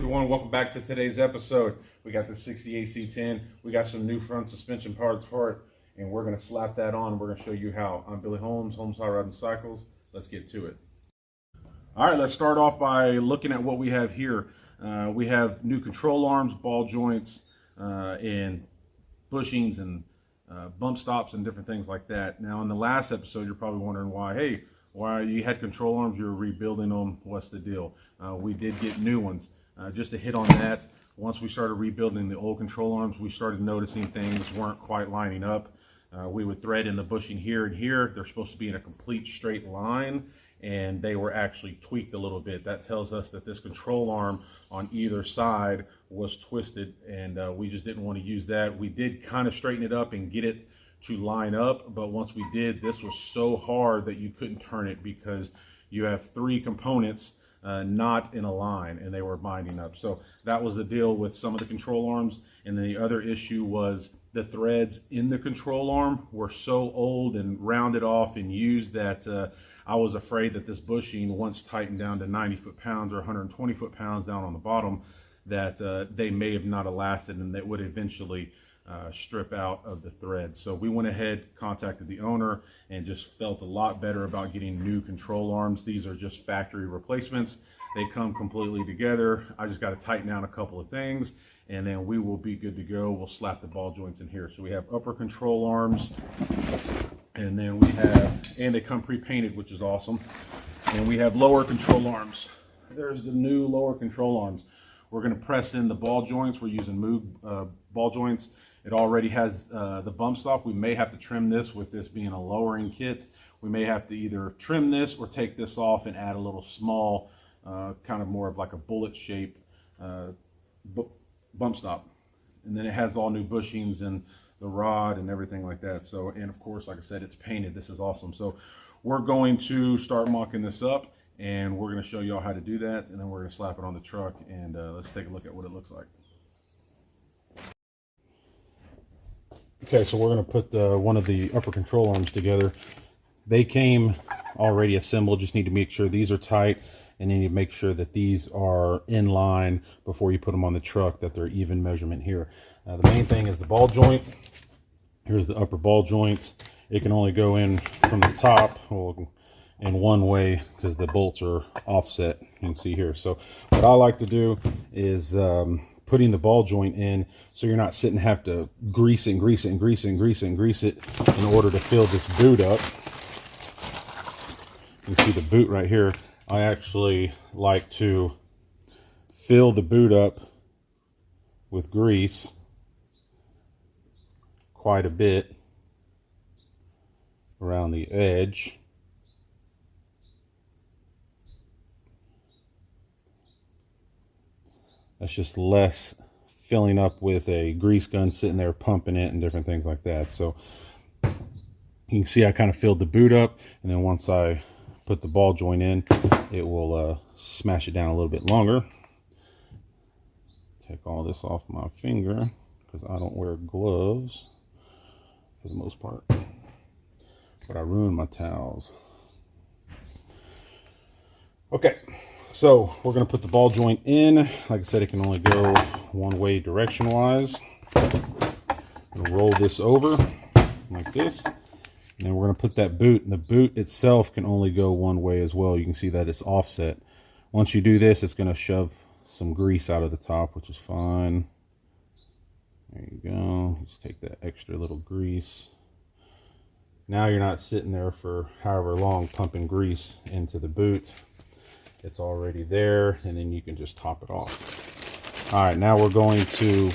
everyone, welcome back to today's episode. We got the 68 C10, we got some new front suspension parts for it, and we're going to slap that on. We're going to show you how. I'm Billy Holmes, Holmes Hot Rod and Cycles. Let's get to it. All right, let's start off by looking at what we have here. We have new control arms, ball joints, and bushings and bump stops and different things like that. Now in the last episode, you're probably wondering why you had control arms, you were rebuilding them, what's the deal? We did get new ones. Just to hit on that, once we started rebuilding the old control arms, we started noticing things weren't quite lining up. We would thread in the bushing here and here. They're supposed to be in a complete straight line, and they were actually tweaked a little bit. That tells us that this control arm on either side was twisted, and we just didn't want to use that. We did kind of straighten it up and get it to line up, but once we did, this was so hard that you couldn't turn it because you have three components not in a line, and they were binding up. So that was the deal with some of the control arms. And then the other issue was the threads in the control arm were so old and rounded off and used that I was afraid that this bushing, once tightened down to 90 foot-pounds or 120 foot-pounds down on the bottom, that they may have not lasted, and that would eventually strip out of the thread. So we went ahead, contacted the owner, and just felt a lot better about getting new control arms. These are just factory replacements. They come completely together. I just got to tighten down a couple of things, and then we will be good to go. We'll slap the ball joints in here. So we have upper control arms, and then we have, and they come pre-painted, which is awesome. And we have lower control arms. There's the new lower control arms. We're going to press in the ball joints. We're using Moog ball joints. It already has the bump stop. We may have to trim this with this being a lowering kit. We may have to either trim this or take this off and add a little small, kind of more of like a bullet shaped bump stop. And then it has all new bushings and the rod and everything like that. So, and of course, like I said, it's painted. This is awesome. So we're going to start mocking this up, and we're going to show you all how to do that. And then we're going to slap it on the truck, and let's take a look at what it looks like. Okay, so we're going to put one of the upper control arms together. They came already assembled. Just need to make sure these are tight, and then you make sure that these are in line before you put them on the truck, that they're even measurement here. The main thing is the ball joint. Here's the upper ball joint. It can only go in from the top in one way because the bolts are offset. You can see here. So what I like to do is putting the ball joint in, so you're not sitting have to grease it and grease it and grease it and grease it and grease it in order to fill this boot up. You can see the boot right here. I actually like to fill the boot up with grease quite a bit around the edge. That's just less filling up with a grease gun sitting there pumping it and different things like that. So you can see I kind of filled the boot up, and then once I put the ball joint in, it will smash it down a little bit longer. Take all this off my finger because I don't wear gloves for the most part, but I ruin my towels. Okay. So we're going to put the ball joint in. Like I said, it can only go one way direction wise. Roll this over like this. And then we're going to put that boot. And the boot itself can only go one way as well. You can see that it's offset. Once you do this, it's going to shove some grease out of the top, which is fine. There you go. Just take that extra little grease. Now you're not sitting there for however long pumping grease into the boot. It's already there, and then you can just top it off. All right, now we're going to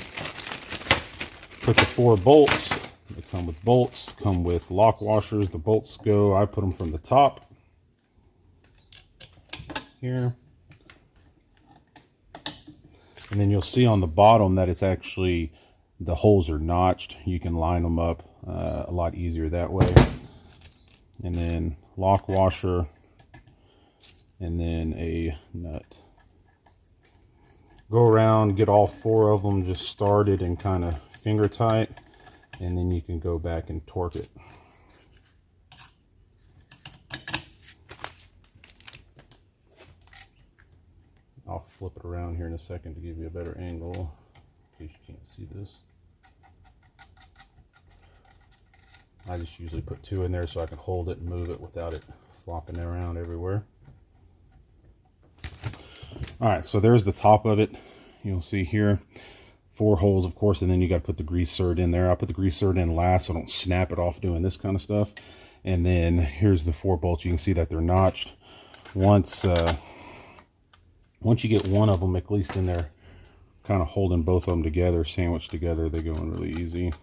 put the 4 bolts. They come with bolts, come with lock washers. The bolts go, I put them from the top here. And then you'll see on the bottom that it's actually, the holes are notched. You can line them up a lot easier that way. And then lock washer, and then a nut. Go around, get all 4 of them just started and kind of finger tight, and then you can go back and torque it. All flip it around here in a second to give you a better angle, in case you can't see this. I just usually put 2 in there so I can hold it and move it without it flopping around everywhere. Alright, so there's the top of it. You'll see here 4 holes, of course, and then you got to put the grease zerd in there. I put the grease zerd in last so I don't snap it off doing this kind of stuff. And then here's the 4 bolts. You can see that they're notched. Once you get one of them at least in there, kind of holding both of them together, sandwiched together, they go in really easy.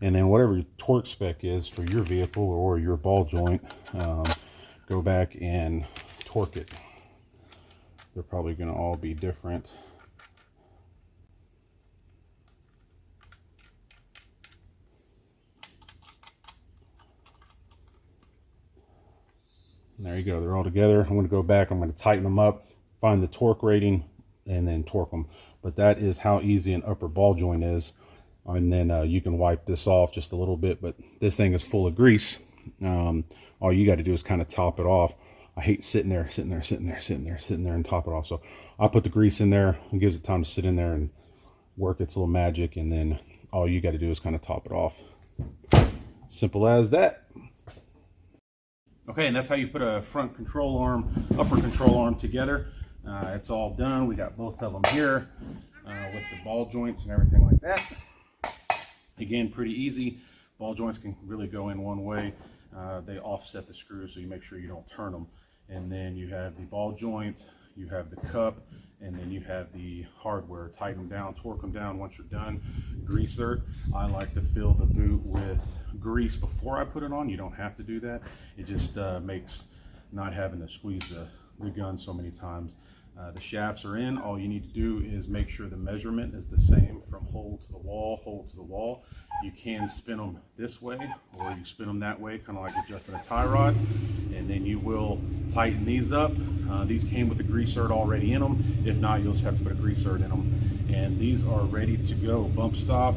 And then whatever your torque spec is for your vehicle or your ball joint, go back and torque it. They're probably going to all be different. And there you go, they're all together. I'm going to go back, I'm going to tighten them up, find the torque rating, and then torque them. But that is how easy an upper ball joint is. And then you can wipe this off just a little bit, but this thing is full of grease. All you got to do is kind of top it off. I hate sitting there and top it off. So I'll put the grease in there. It gives it time to sit in there and work its little magic. And then all you got to do is kind of top it off. Simple as that. Okay, and that's how you put a front control arm, upper control arm together. It's all done. We got both of them here with the ball joints and everything like that. Again, pretty easy. Ball joints can really go in one way. They offset the screws, so you make sure you don't turn them. And then you have the ball joint, you have the cup, and then you have the hardware. Tighten them down, torque them down once you're done. Greaser. I like to fill the boot with grease before I put it on. You don't have to do that. It just makes not having to squeeze the gun so many times. The shafts are in. All you need to do is make sure the measurement is the same from hole to the wall, You can spin them this way or you spin them that way, kind of like adjusting a tie rod, and then you will tighten these up. These came with the grease zerd already in them. If not, you'll just have to put a grease zerd in them. And these are ready to go. Bump stop,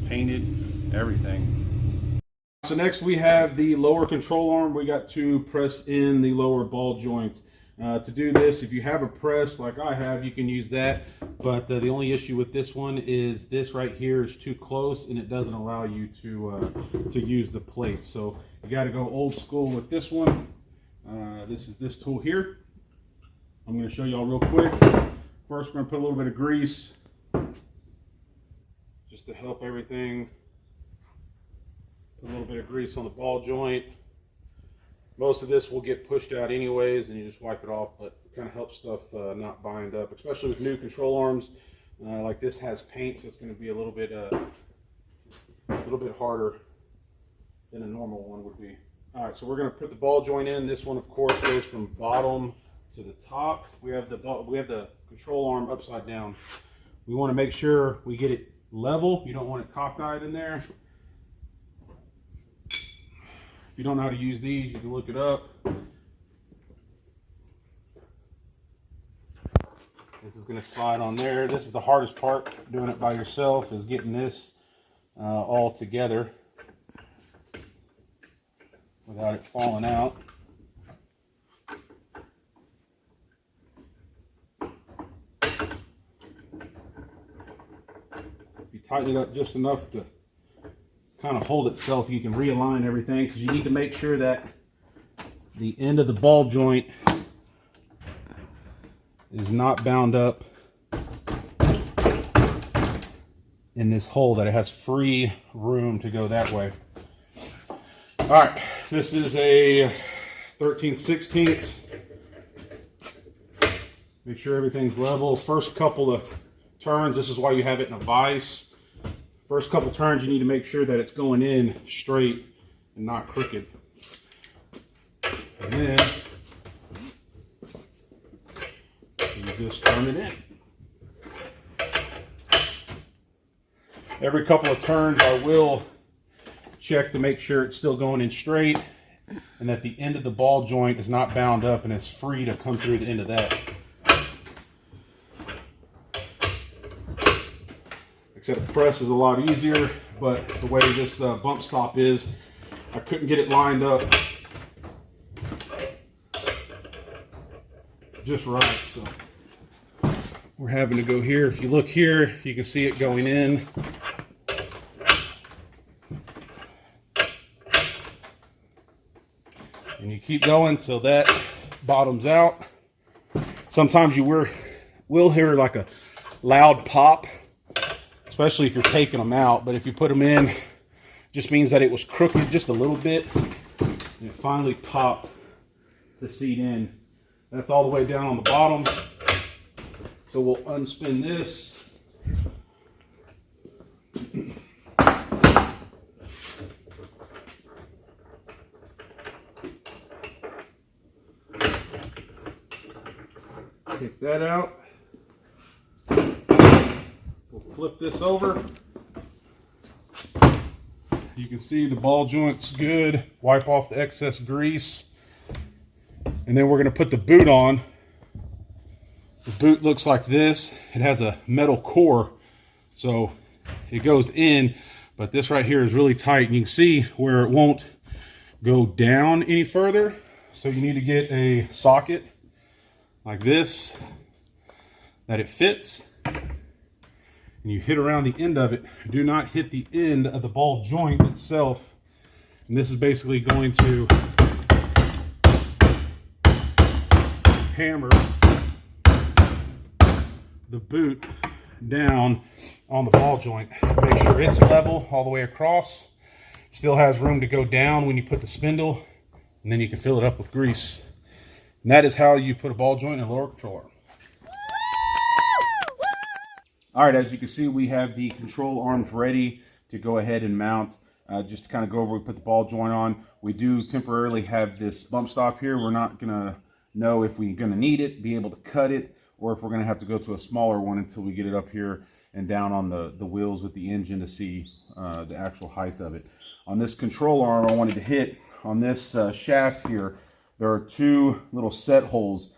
painted, everything. So next we have the lower control arm. We got to press in the lower ball joints. To do this, if you have a press like I have, you can use that, but the only issue with this one is this right here is too close and it doesn't allow you to use the plates. So you got to go old school with this one. This is this tool here. I'm going to show y'all real quick. First, we're going to put a little bit of grease just to help everything. Put a little bit of grease on the ball joint. Most of this will get pushed out anyways, and you just wipe it off, but it kind of helps stuff not bind up, especially with new control arms. Like this has paint, so it's going to be a little bit harder than a normal one would be. All right, so we're going to put the ball joint in. This one, of course, goes from bottom to the top. We have the control arm upside down. We want to make sure we get it level. You don't want it cockeyed in there. If you don't know how to use these, you can look it up. This is going to slide on there. This is the hardest part, doing it by yourself, is getting this all together without it falling out. You tighten it up just enough to kind of hold itself. You can realign everything, because you need to make sure that the end of the ball joint is not bound up in this hole, that it has free room to go that way. All right, this is a 13/16. Make sure everything's level. First couple of turns, this is why you have it in a vise. First couple turns, you need to make sure that it's going in straight and not crooked. And then you just turn it in. Every couple of turns, I will check to make sure it's still going in straight and that the end of the ball joint is not bound up and it's free to come through the end of that. Except the press is a lot easier, but the way this bump stop is, I couldn't get it lined up just right. So we're having to go here. If you look here, you can see it going in. And you keep going till that bottoms out. Sometimes you will hear like a loud pop, especially if you're taking them out. But if you put them in, it just means that it was crooked just a little bit. And it finally popped the seat in. That's all the way down on the bottom. So we'll unspin this. Take that out. We'll flip this over. You can see the ball joint's good. Wipe off the excess grease. And then we're going to put the boot on. The boot looks like this. It has a metal core, so it goes in, but this right here is really tight. And you can see where it won't go down any further. So you need to get a socket like this that it fits, and you hit around the end of it. Do not hit the end of the ball joint itself. And this is basically going to hammer the boot down on the ball joint. Make sure it's level all the way across. Still has room to go down when you put the spindle, and then you can fill it up with grease. And that is how you put a ball joint in a lower control arm. All right, as you can see, we have the control arms ready to go ahead and mount. Just to kind of go over, we put the ball joint on. We do temporarily have this bump stop here. We're not gonna know if we're gonna need it, be able to cut it, or if we're gonna have to go to a smaller one until we get it up here and down on the wheels with the engine to see the actual height of it. On this control arm, I wanted to hit on this shaft here. There are two little set holes.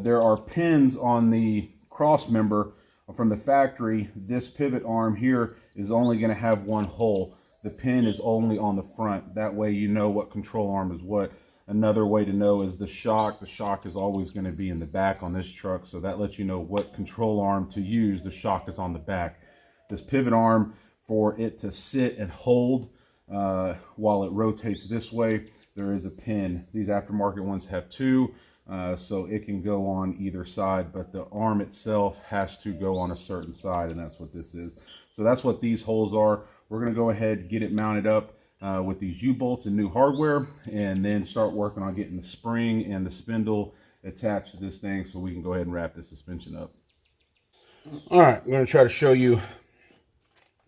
There are pins on the cross member from the factory. This pivot arm here is only going to have one hole. The pin is only on the front. That way you know what control arm is what. Another way to know is the shock. The shock is always going to be in the back on this truck, so that lets you know what control arm to use. The shock is on the back. This pivot arm, for it to sit and hold while it rotates this way, there is a pin. These aftermarket ones have two, so it can go on either side, but the arm itself has to go on a certain side, and that's what this is. So that's what these holes are. We're going to go ahead and get it mounted up with these U-bolts and new hardware, and then start working on getting the spring and the spindle attached to this thing so we can go ahead and wrap this suspension up. All right, I'm going to try to show you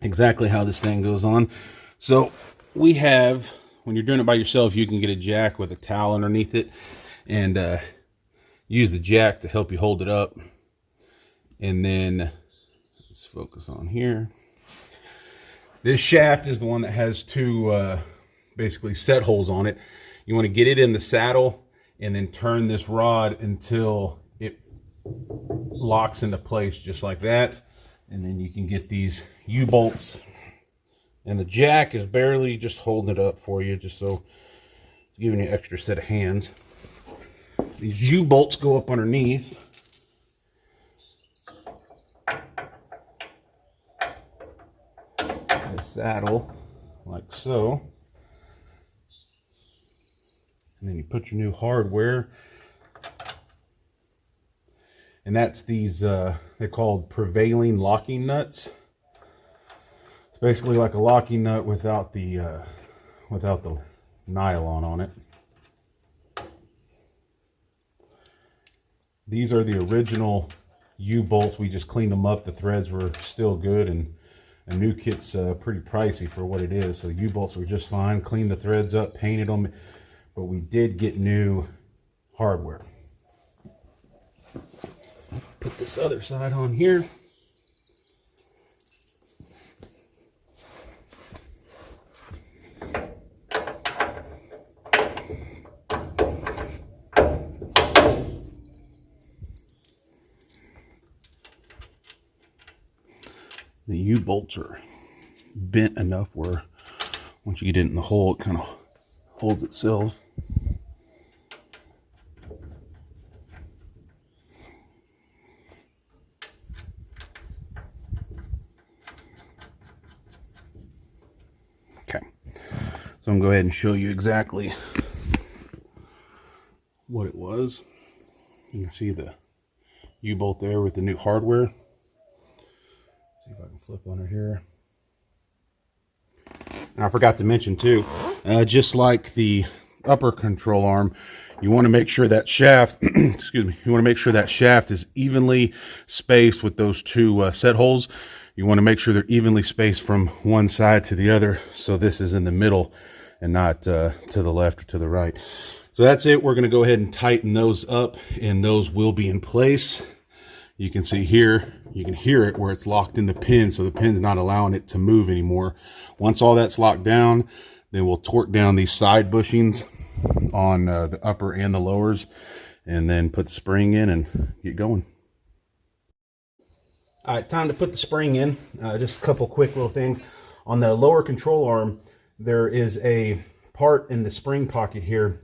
exactly how this thing goes on. So we have, when you're doing it by yourself, you can get a jack with a towel underneath it and use the jack to help you hold it up. And then let's focus on here. This shaft is the one that has two basically set holes on it. You want to get it in the saddle and then turn this rod until it locks into place just like that. And then you can get these U-bolts. And the jack is barely just holding it up for you, just so it's giving you an extra set of hands. These U-bolts go up underneath. The saddle, like so. And then you put your new hardware. And that's these, they're called prevailing locking nuts. Basically like a locking nut without the nylon on it. These are the original U-bolts. We just cleaned them up. The threads were still good, and a new kit's pretty pricey for what it is. So the U-bolts were just fine. Cleaned the threads up, painted them, but we did get new hardware. Put this other side on here. The U-bolts are bent enough where once you get it in the hole, it kind of holds itself. So I'm going to go ahead and show you exactly what it was. You can see the U-bolt there with the new hardware. See if I can flip under here. And I forgot to mention too, just like the upper control arm, you want to make sure that shaft, excuse me, you want to make sure that shaft is evenly spaced with those two set holes. You want to make sure they're evenly spaced from one side to the other, so this is in the middle and not to the left or to the right. So that's it. We're going to go ahead and tighten those up, and those will be in place. You can see here, you can hear it where it's locked in the pin, so the pin's not allowing it to move anymore. Once all that's locked down, then we'll torque down these side bushings on the upper and the lowers, and then put the spring in and get going. All right, time to put the spring in. Just a couple quick little things. On the lower control arm, there is a part in the spring pocket here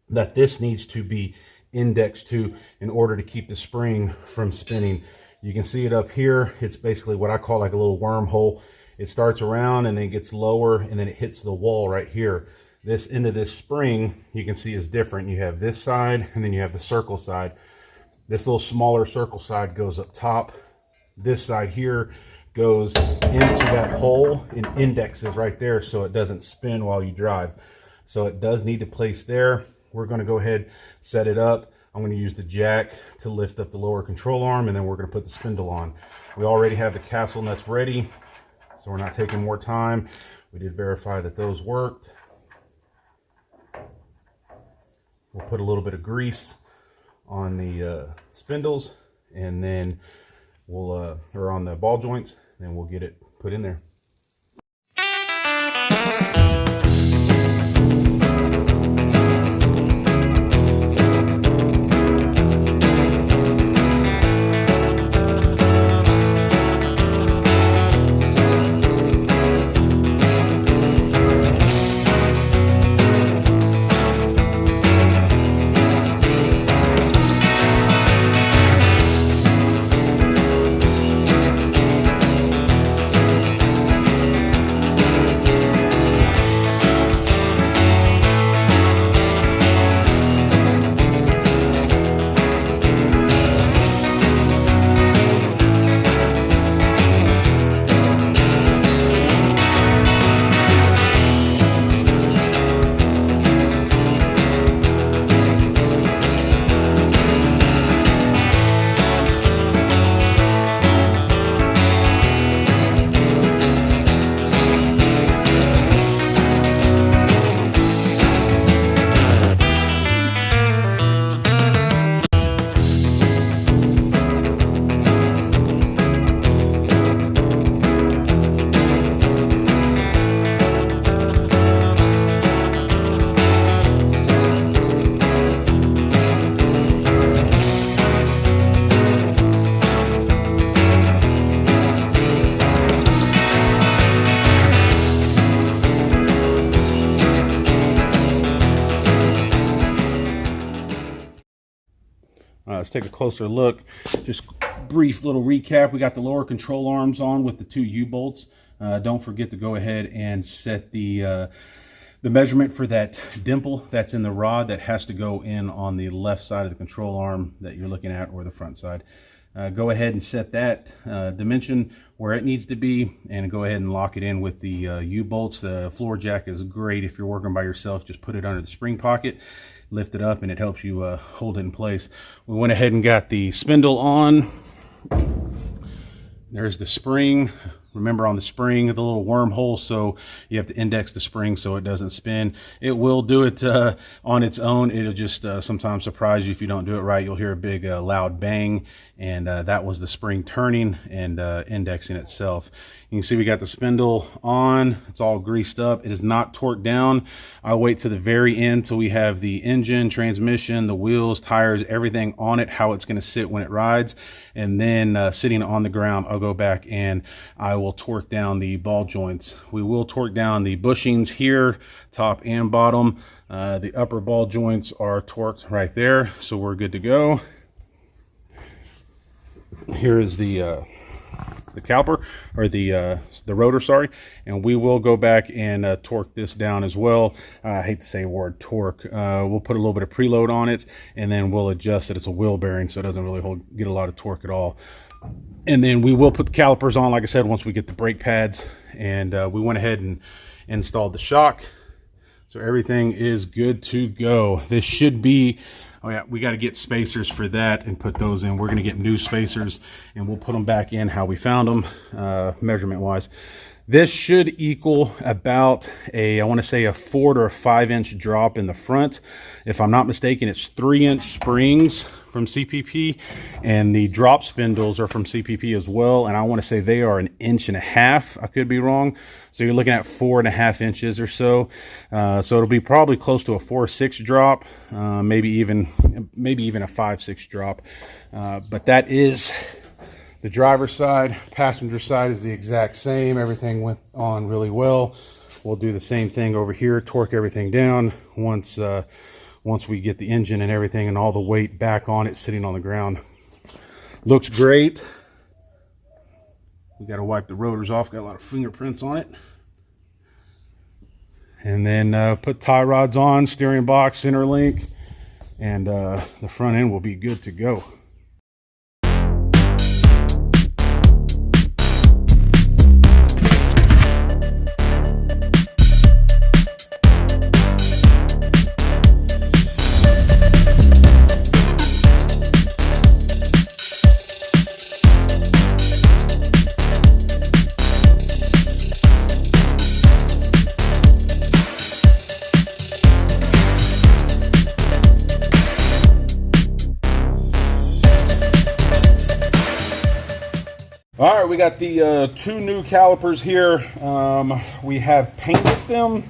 that this needs to be indexed to in order to keep the spring from spinning. You can see it up here. It's basically what I call like a little wormhole. It starts around and then gets lower, and then it hits the wall right here. This end of this spring, you can see, is different. You have this side, and then you have the circle side. This little smaller circle side goes up top. This side here goes into that hole and indexes right there so it doesn't spin while you drive. So it does need to place there. We're going to go ahead, set it up. I'm going to use the jack to lift up the lower control arm, and then we're going to put the spindle on. We already have the castle nuts ready, so we're not taking more time. We did verify that those worked. We'll put a little bit of grease on the spindles, and then we'll, or on the ball joints, and we'll get it put in there. Let's take a closer look. Just brief little recap. We got the lower control arms on with the two U-bolts. Don't forget to go ahead and set the measurement for that dimple that's in the rod that has to go in on the left side of the control arm that you're looking at, or the front side. Go ahead and set that dimension where it needs to be, and go ahead and lock it in with the U-bolts. The floor jack is great if you're working by yourself. Just put it under the spring pocket, lift it up, and it helps you hold it in place. We went ahead and got the spindle on. There's the spring. Remember, on the spring, the little wormhole, so you have to index the spring so it doesn't spin. It will do it on its own. It'll just sometimes surprise you if you don't do it right. You'll hear a big loud bang, and that was the spring turning and indexing itself. You can see we got the spindle on. It's all greased up. It is not torqued down. I'll wait to the very end till we have the engine, transmission, the wheels, tires, everything on it, how it's going to sit when it rides. And then sitting on the ground, I'll go back and I will torque down the ball joints. We will torque down the bushings here, top and bottom. The upper ball joints are torqued right there, so we're good to go. Here is the caliper, or the rotor, sorry, and we will go back and torque this down as well. I hate to say the word torque. We'll put a little bit of preload on it, and then we'll adjust it. It's a wheel bearing, so it doesn't really get a lot of torque at all. And then we will put the calipers on, like I said, once we get the brake pads. And we went ahead and installed the shock, so everything is good to go. This should be, oh yeah, we got to get spacers for that and put those in. We're going to get new spacers, and we'll put them back in how we found them, measurement wise. This should equal about I want to say a 4 to a 5 inch drop in the front. If I'm not mistaken, it's 3-inch springs from CPP, and the drop spindles are from CPP as well, and I want to say they are 1.5 inches. I could be wrong, so you're looking at 4.5 inches or so. So it'll be probably close to a 4/6 drop, maybe even a 5/6 drop. But that is the driver's side. Passenger side is the exact same. Everything went on really well. We'll do the same thing over here, torque everything down once we get the engine and everything and all the weight back on it sitting on the ground. Looks great. We got to wipe the rotors off, got a lot of fingerprints on it. And then put tie rods on, steering box, center link, and the front end will be good to go. All right, we got the 2 new calipers here. We have painted them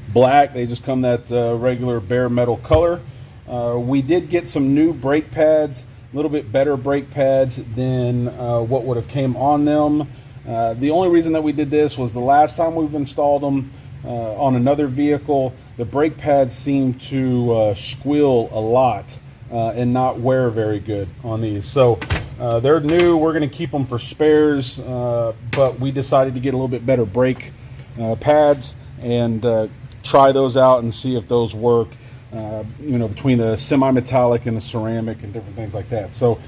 black. They just come that regular bare metal color. We did get some new brake pads, a little bit better brake pads than what would have came on them. The only reason that we did this was the last time we've installed them on another vehicle, the brake pads seem to squeal a lot and not wear very good on these. So they're new. We're going to keep them for spares, but we decided to get a little bit better brake pads and try those out and see if those work, you know, between the semi-metallic and the ceramic and different things like that. So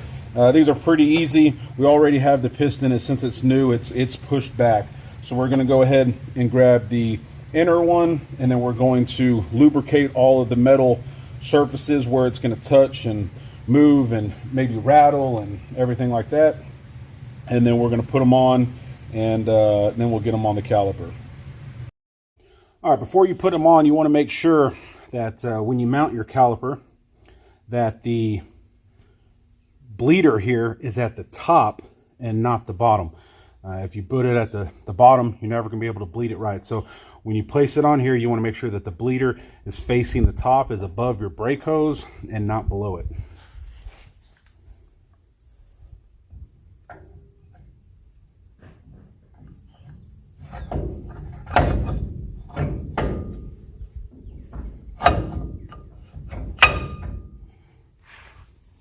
these are pretty easy. We already have the piston, and since it's new, it's pushed back. So we're going to go ahead and grab the inner one, and then we're going to lubricate all of the metal surfaces where it's going to touch and move and maybe rattle and everything like that. And then we're going to put them on, and then we'll get them on the caliper. All right, before you put them on, you want to make sure that when you mount your caliper, that the bleeder here is at the top and not the bottom. If you put it at the bottom, you're never going to be able to bleed it right. So when you place it on here, you want to make sure that the bleeder is facing the top, is above your brake hose, and not below it.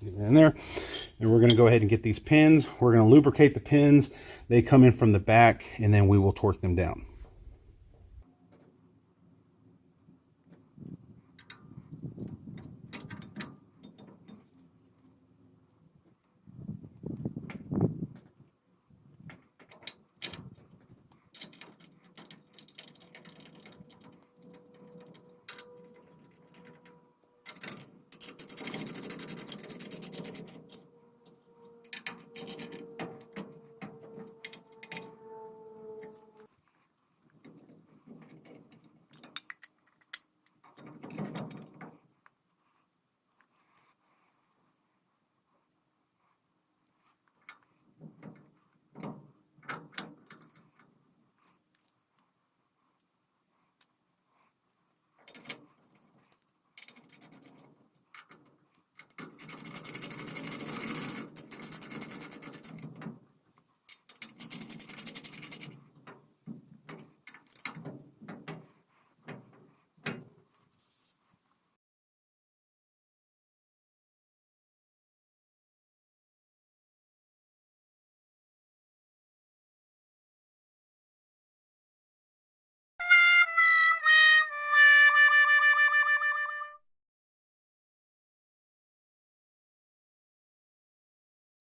Get it in there. And we're going to go ahead and get these pins. We're going to lubricate the pins. They come in from the back, and then we will torque them down.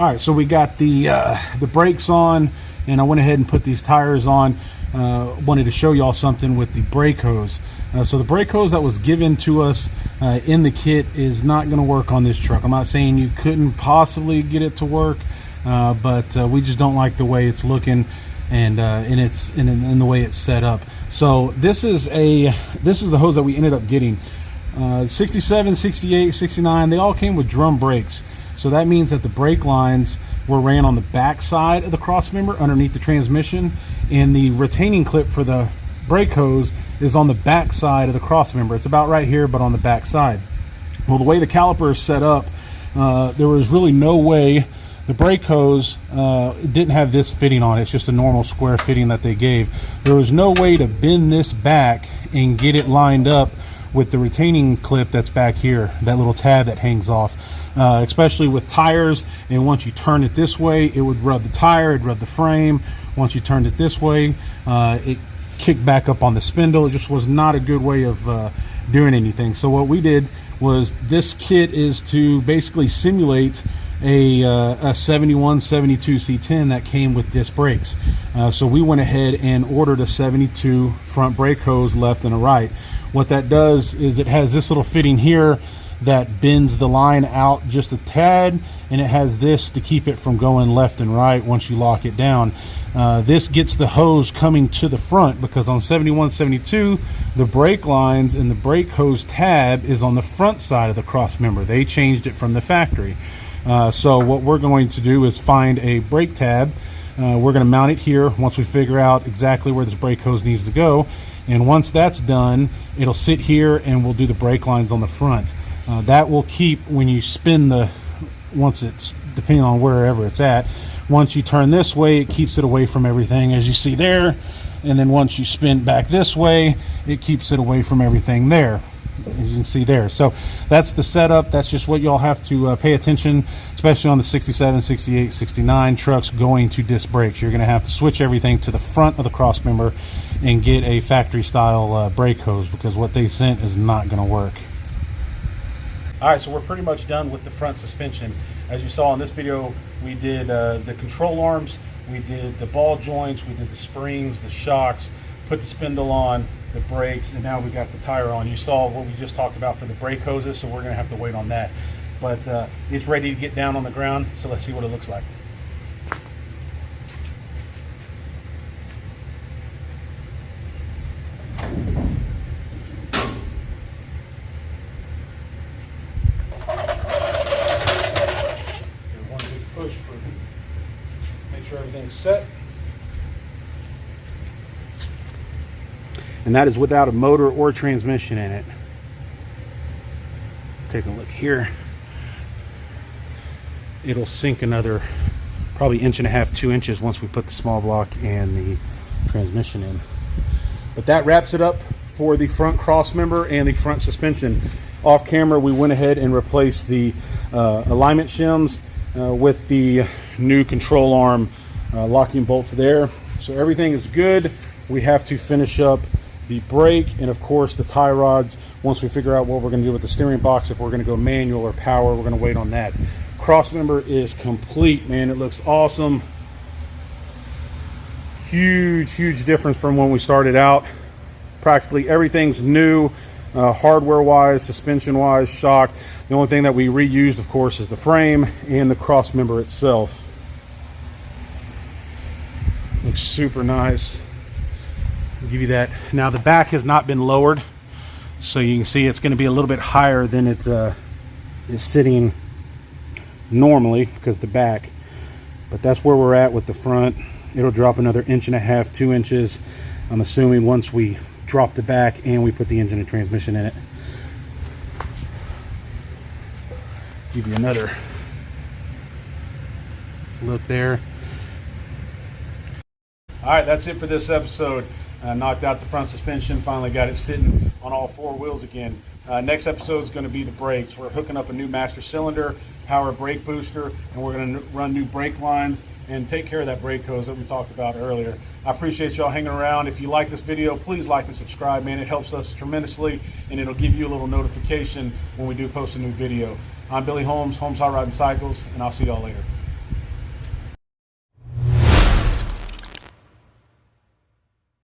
All right, so we got the brakes on, and I went ahead and put these tires on. Wanted to show y'all something with the brake hose. So the brake hose that was given to us in the kit is not going to work on this truck. I'm not saying you couldn't possibly get it to work, but we just don't like the way it's looking and in the way it's set up. So this is the hose that we ended up getting. 67, 68, 69, they all came with drum brakes. So that means that the brake lines were ran on the back side of the cross member underneath the transmission, and the retaining clip for the brake hose is on the back side of the cross member. It's about right here, but on the back side. Well, the way the caliper is set up, there was really no way. The brake hose didn't have this fitting on it. It's just a normal square fitting that they gave. There was no way to bend this back and get it lined up with the retaining clip that's back here, that little tab that hangs off, especially with tires. And once you turn it this way, it would rub the tire, it'd rub the frame. Once you turned it this way, it kicked back up on the spindle. It just was not a good way of doing anything. So what we did was, this kit is to basically simulate a 71, 72 C10 that came with disc brakes. So we went ahead and ordered a 72 front brake hose, left and a right. What that does is it has this little fitting here that bends the line out just a tad, and it has this to keep it from going left and right once you lock it down. This gets the hose coming to the front, because on 71, 72, the brake lines and the brake hose tab is on the front side of the cross member. They changed it from the factory. So what we're going to do is find a brake tab. We're going to mount it here once we figure out exactly where this brake hose needs to go. And once that's done, it'll sit here and we'll do the brake lines on the front. That will keep, when you spin once it's, depending on wherever it's at, once you turn this way, it keeps it away from everything, as you see there. And then once you spin back this way, it keeps it away from everything there, as you can see there. So that's the setup. That's just what y'all have to pay attention, especially on the 67, 68, 69 trucks going to disc brakes. You're going to have to switch everything to the front of the cross member and get a factory style brake hose, because what they sent is not going to work. All right, so we're pretty much done with the front suspension. As you saw in this video, we did the control arms, we did the ball joints, we did the springs, the shocks, put the spindle on, the brakes, and now we got the tire on. You saw what we just talked about for the brake hoses, so we're gonna have to wait on that. But it's ready to get down on the ground, so let's see what it looks like. One big push for make sure everything's set. And that is without a motor or transmission in it. Take a look here. It'll sink another probably 1.5 to 2 inches once we put the small block and the transmission in. But that wraps it up for the front cross member and the front suspension. Off camera, we went ahead and replaced the alignment shims with the new control arm locking bolts there. So everything is good. We have to finish up the brake and of course the tie rods once we figure out what we're going to do with the steering box. If we're going to go manual or power, we're going to wait on that. Cross member is complete, man. It looks awesome. Huge difference from when we started out. Practically everything's new, hardware wise, suspension wise, shock. The only thing that we reused, of course, is the frame and the cross member itself. Looks super nice. I'll give you that. Now the back has not been lowered, so you can see it's going to be a little bit higher than it is sitting normally because the back. But that's where we're at with the front. It'll drop another 1.5 to 2 inches. I'm assuming once we drop the back and we put the engine and transmission in it. Give you another look there. All right, that's it for this episode. Knocked out the front suspension, finally got it sitting on all 4 wheels again. Next episode is going to be the brakes. We're hooking up a new master cylinder, power brake booster, and we're going to run new brake lines and take care of that brake hose that we talked about earlier. I appreciate y'all hanging around. If you like this video, please like and subscribe, man. It helps us tremendously, and it'll give you a little notification when we do post a new video. I'm Billy Holmes, Holmes Hot Rod and Cycles, and I'll see y'all later.